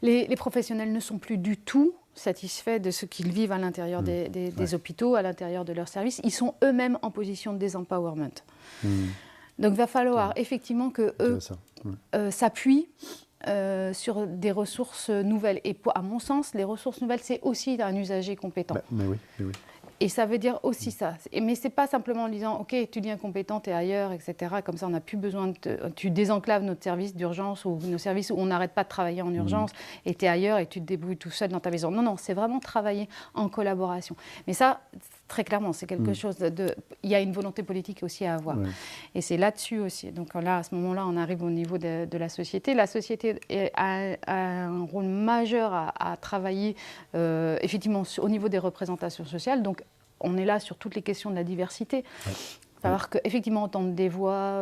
Les professionnels ne sont plus du tout satisfaits de ce qu'ils vivent à l'intérieur des hôpitaux, à l'intérieur de leurs services. Ils sont eux-mêmes en position de désempowerment. Donc il va falloir effectivement qu'eux s'appuient sur des ressources nouvelles. Et à mon sens, les ressources nouvelles, c'est aussi un usager compétent. Mais oui. Et ça veut dire aussi ça. Mais ce n'est pas simplement en disant « Ok, tu deviens compétent, tu es ailleurs, etc. » Comme ça, on n'a plus besoin de tu désenclaves notre service d'urgence ou nos services où on n'arrête pas de travailler en urgence et tu es ailleurs et tu te débrouilles tout seul dans ta maison. Non, c'est vraiment travailler en collaboration. Mais ça, très clairement, c'est quelque chose de... Il y a une volonté politique aussi à avoir. Et c'est là-dessus aussi. Donc là, à ce moment-là, on arrive au niveau de la société. La société a un rôle majeur à travailler, effectivement, au niveau des représentations sociales. Donc, on est là sur toutes les questions de la diversité. Savoir qu'effectivement, entendre des voix,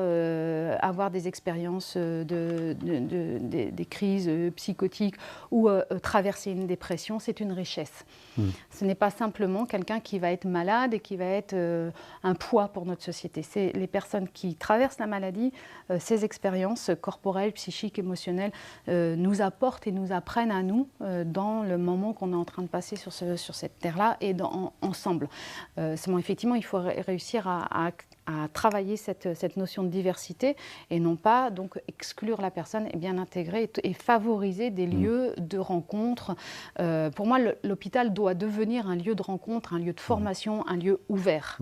avoir des expériences des crises psychotiques ou traverser une dépression, c'est une richesse. Ce n'est pas simplement quelqu'un qui va être malade et qui va être un poids pour notre société. C'est les personnes qui traversent la maladie, ces expériences corporelles, psychiques, émotionnelles, nous apportent et nous apprennent à nous dans le moment qu'on est en train de passer sur cette terre-là et ensemble. Effectivement, il faut réussir à travailler cette notion de diversité et non pas donc exclure la personne et bien l'intégrer et favoriser des lieux de rencontre. Pour moi, l'hôpital doit devenir un lieu de rencontre, un lieu de formation, un lieu ouvert.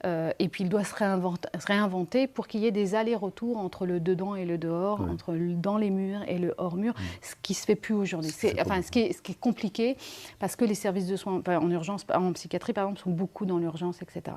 Et puis il doit se réinventer pour qu'il y ait des allers-retours entre le dedans et le dehors, entre dans les murs et le hors-mur, ce qui ne se fait plus aujourd'hui. Ce qui est compliqué parce que les services de soins en urgence, en psychiatrie par exemple, sont beaucoup dans l'urgence, etc.